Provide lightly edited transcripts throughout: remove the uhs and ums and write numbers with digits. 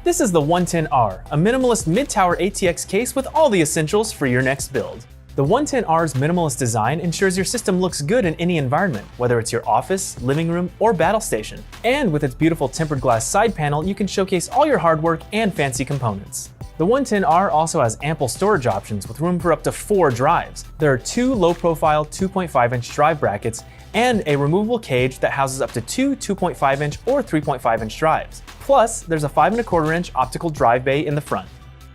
This is the 110R, a minimalist mid-tower ATX case with all the essentials for your next build. The 110R's minimalist design ensures your system looks good in any environment, whether it's your office, living room, or battle station. And with its beautiful tempered glass side panel, you can showcase all your hard work and fancy components. The 110R also has ample storage options with room for up to 4 drives. There are 2 low-profile 2.5-inch drive brackets and a removable cage that houses up to 2 2.5-inch or 3.5-inch drives. Plus, there's a 5.25-inch optical drive bay in the front.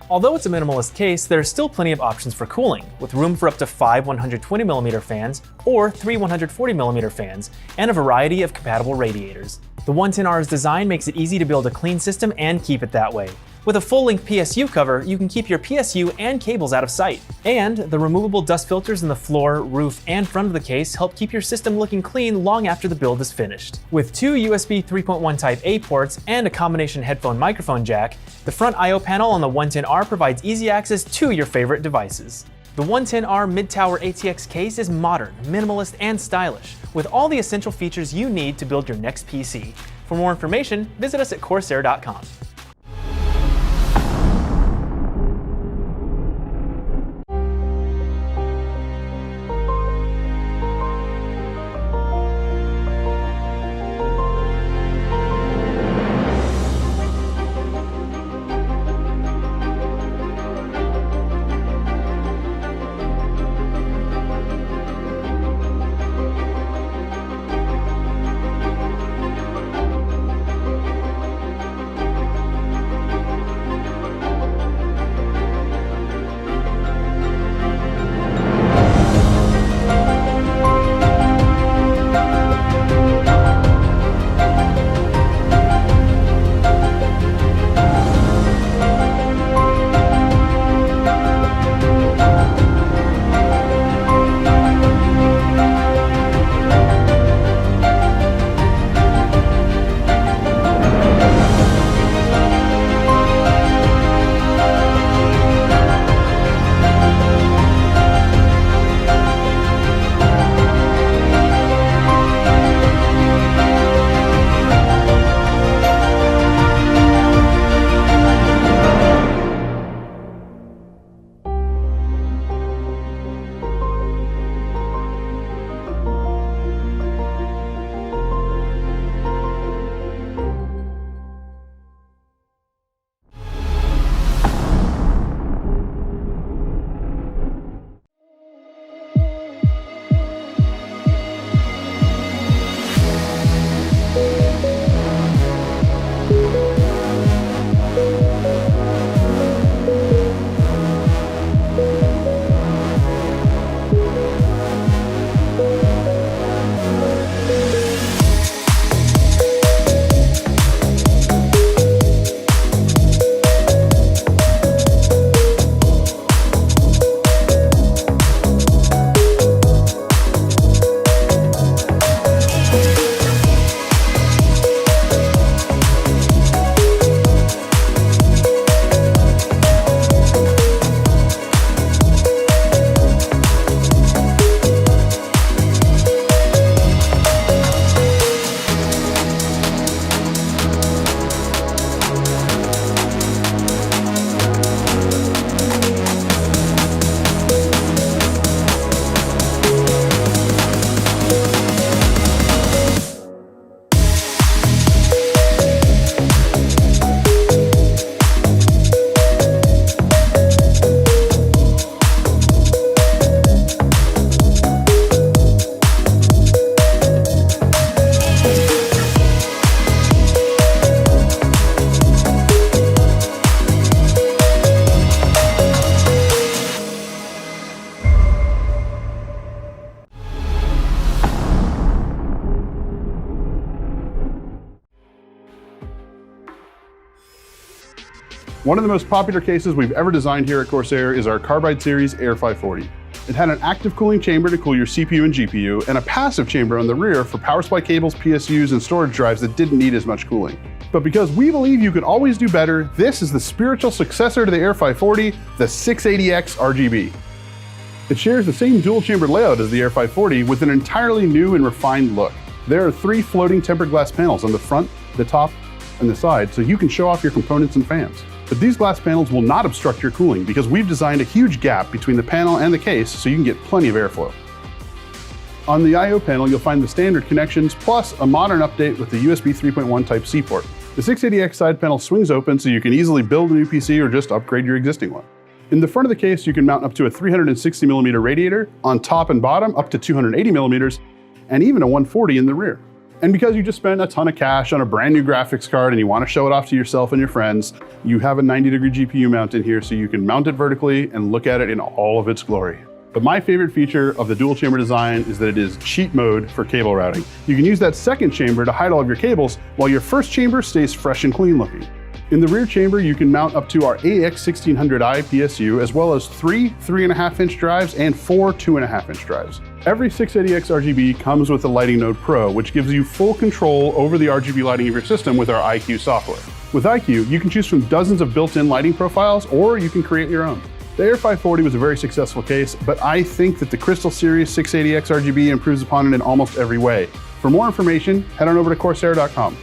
Although it's a minimalist case, there are still plenty of options for cooling, with room for up to 5 120mm fans or 3 140mm fans, and a variety of compatible radiators. The 110R's design makes it easy to build a clean system and keep it that way. With a full-length PSU cover, you can keep your PSU and cables out of sight. And the removable dust filters in the floor, roof, and front of the case help keep your system looking clean long after the build is finished. With 2 USB 3.1 Type A ports and a combination headphone microphone jack, the front I/O panel on the 110R provides easy access to your favorite devices. The 110R mid-tower ATX case is modern, minimalist, and stylish, with all the essential features you need to build your next PC. For more information, visit us at Corsair.com. One of the most popular cases we've ever designed here at Corsair is our Carbide Series Air 540. It had an active cooling chamber to cool your CPU and GPU, and a passive chamber on the rear for power supply cables, PSUs, and storage drives that didn't need as much cooling. But because we believe you can always do better, this is the spiritual successor to the Air 540, the 680X RGB. It shares the same dual-chambered layout as the Air 540 with an entirely new and refined look. There are 3 floating tempered glass panels on the front, the top, and the side so you can show off your components and fans. But these glass panels will not obstruct your cooling because we've designed a huge gap between the panel and the case so you can get plenty of airflow. On the I/O panel, you'll find the standard connections plus a modern update with the USB 3.1 Type-C port. The 680X side panel swings open so you can easily build a new PC or just upgrade your existing one. In the front of the case, you can mount up to a 360mm radiator, on top and bottom up to 280mm, and even a 140 in the rear. And because you just spent a ton of cash on a brand new graphics card and you want to show it off to yourself and your friends, you have a 90-degree GPU mount in here so you can mount it vertically and look at it in all of its glory. But my favorite feature of the dual chamber design is that it is cheat mode for cable routing. You can use that second chamber to hide all of your cables while your first chamber stays fresh and clean looking. In the rear chamber, you can mount up to our AX1600i PSU, as well as 3 3.5-inch drives and 4 2.5-inch drives. Every 680X RGB comes with the Lighting Node Pro, which gives you full control over the RGB lighting of your system with our iQ software. With iQ, you can choose from dozens of built-in lighting profiles, or you can create your own. The Air 540 was a very successful case, but I think that the Crystal Series 680X RGB improves upon it in almost every way. For more information, head on over to Corsair.com.